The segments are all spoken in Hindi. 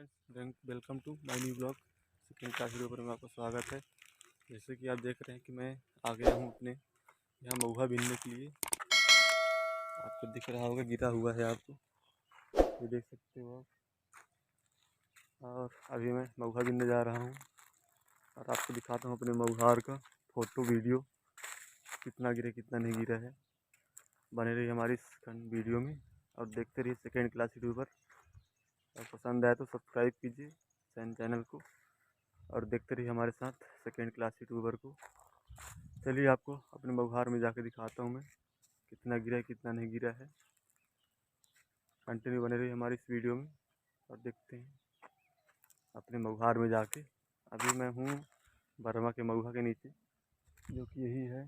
Friends, welcome to my new blog. Second class video पर में आपका स्वागत है। जैसे कि आप देख रहे हैं कि मैं आ गया हूँ अपने यहाँ महुआ बीनने के लिए। आपको दिख रहा होगा, गिरा हुआ है आपको, ये देख सकते हो आप। और अभी मैं महुआ बीनने जा रहा हूँ और आपको दिखाता हूँ अपने महुआर का फ़ोटो वीडियो, कितना गिरा कितना नहीं गिरा है। बने रहिए हमारी इस वीडियो में और देखते रहिए सेकेंड क्लास यूट्यूबर। और पसंद आए तो सब्सक्राइब कीजिए चैनल को और देखते रहिए हमारे साथ सेकेंड क्लास यूट्यूबर को। चलिए आपको अपने महुआर में जाके दिखाता हूँ मैं कितना गिरा है कितना नहीं गिरा है। कंटिन्यू बने रहिए हमारी इस वीडियो में और देखते हैं अपने महुआर में जाके। अभी मैं हूँ बर्मा के महुआ के नीचे, जो कि यही है,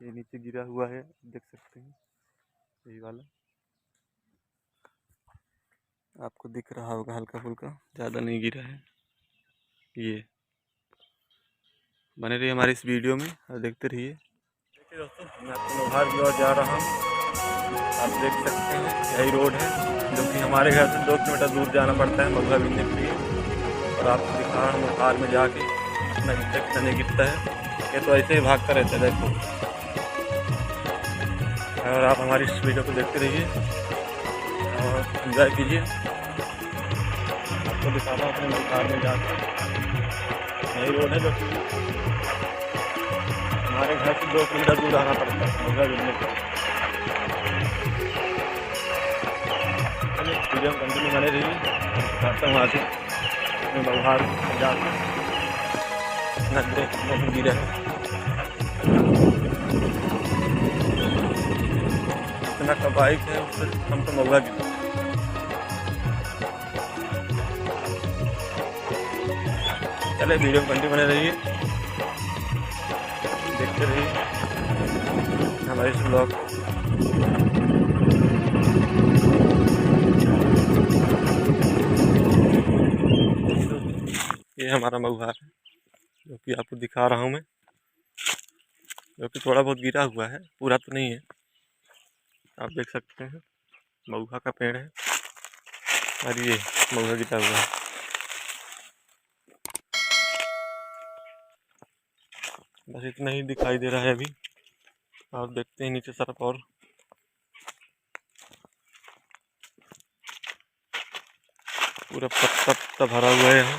ये नीचे गिरा हुआ है, देख सकते हैं यही वाला। आपको दिख रहा होगा हल्का फुल्का, ज़्यादा नहीं गिरा है। ये बने रहिए हमारी इस वीडियो में और देखते रहिए। देखिए दोस्तों, मैं अपने महुआर की ओर जा रहा हूँ। आप देख सकते हैं यही रोड है, जो कि हमारे घर से 2 किलोमीटर दूर जाना पड़ता है महुआ बीनने के लिए। और आपको दिखा रहा हूँ महुआर में जाके कितना गिरता कितना नहीं गिरता है। ये तो ऐसे ही भागता रहता है, देखो। और आप हमारी इस वीडियो को देखते रहिए और एंजॉय कीजिए। आपको दिखा रहा हूँ अपने महुआर में जाकर, यही रोड है जो कि हमारे घर से 2 किलोमीटर दूर आना पड़ता है महुआ बीनने के लिए। वीडियो में कंटिन्यू बने रहिए, दिखाता हूँ आगे अपने महुआर में जाकर कितना गिरा कितना नहीं गिरा है। जितना का बाइक है उससे कम तो महुआ गिरा। चले वीडियो में कंटिन्यू बने रहिए, देखते रहिए हमारे इस ब्लॉग को। ये हमारा महुआर है जो कि आपको दिखा रहा हूँ मैं, जो कि थोड़ा बहुत गिरा हुआ है, पूरा तो नहीं है। आप देख सकते हैं महुआ का पेड़ है और ये महुआ गिरा हुआ है। बस इतना ही दिखाई दे रहा है अभी। और देखते हैं नीचे तरफ, और पूरा पत्ता पत्ता भरा हुआ है यहाँ।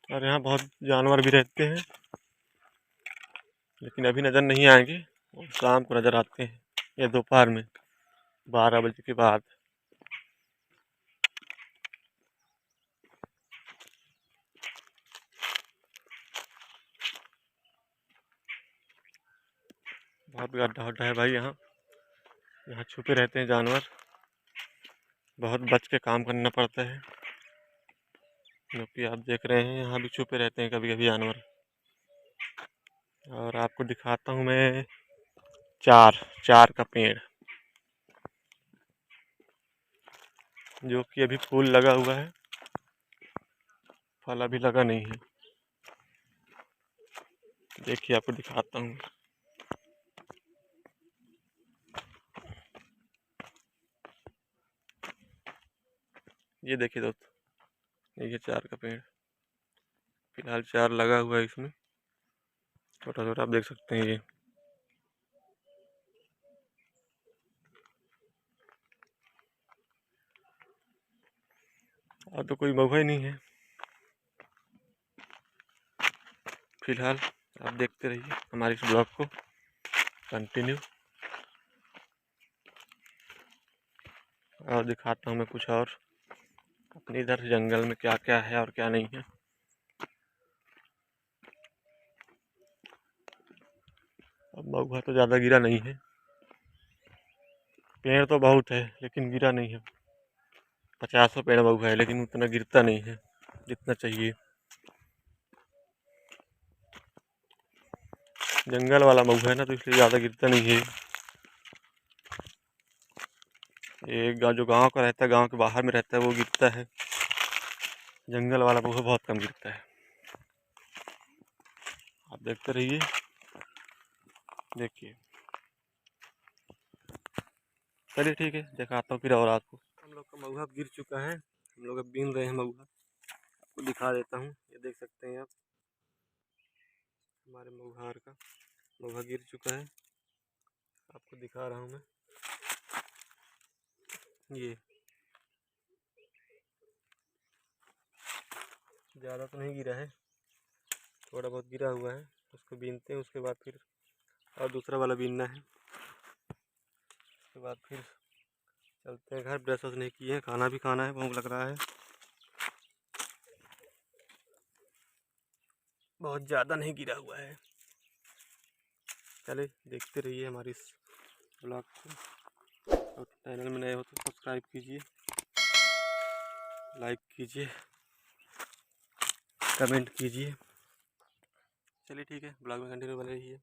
और यहाँ बहुत जानवर भी रहते हैं, लेकिन अभी नज़र नहीं आएंगे, और शाम को नज़र आते हैं या दोपहर में 12 बजे के बाद। बहुत गड्ढा वड्ढा है भाई यहाँ, यहाँ छुपे रहते हैं जानवर, बहुत बच के काम करना पड़ता है। क्योंकि आप देख रहे हैं यहाँ भी छुपे रहते हैं कभी कभी जानवर। और आपको दिखाता हूँ मैं चार का पेड़, जो कि अभी फूल लगा हुआ है, फल अभी लगा नहीं है। देखिए आपको दिखाता हूँ। ये देखिए दोस्तों, ये 4 का पेड़, फिलहाल 4 लगा हुआ है इसमें, छोटा छोटा आप देख सकते हैं ये। और तो कोई महुआ ही नहीं है फिलहाल। आप देखते रहिए हमारे इस ब्लॉग को कंटिन्यू, और दिखाता हूँ मैं कुछ और अपने इधर जंगल में क्या क्या है और क्या नहीं है। अब महुआ तो ज़्यादा गिरा नहीं है, पेड़ तो बहुत है लेकिन गिरा नहीं है। 50 पेड़ महुआ है लेकिन उतना गिरता नहीं है जितना चाहिए। जंगल वाला महुआ है ना, तो इसलिए ज़्यादा गिरता नहीं है। ये जो गांव का रहता है, गांव के बाहर में रहता है, वो गिरता है। जंगल वाला महुआ बहुत कम गिरता है। आप देखते रहिए, देखिए चलिए ठीक है, दिखाता हूँ फिर और आपको। हम लोग का महुआ गिर चुका है, हम लोग अब बीन रहे हैं महुआ। आपको दिखा देता हूँ, ये देख सकते हैं आप हमारे महुआर का महुआ गिर चुका है। आपको दिखा रहा हूँ मैं, ये ज़्यादा तो नहीं गिरा है, थोड़ा बहुत गिरा हुआ है। उसको बीनते हैं, उसके बाद फिर और दूसरा वाला बीनना है। उसके बाद फिर चलते हैं घर। ब्रश वश नहीं किए हैं, खाना भी खाना है, भूख लग रहा है। बहुत ज़्यादा नहीं गिरा हुआ है। चले देखते रहिए हमारी इस ब्लॉग को, और चैनल में नए हो तो सब्सक्राइब कीजिए, लाइक कीजिए, कमेंट कीजिए। चलिए ठीक है, ब्लॉग में कंटिन्यू बने रहिए।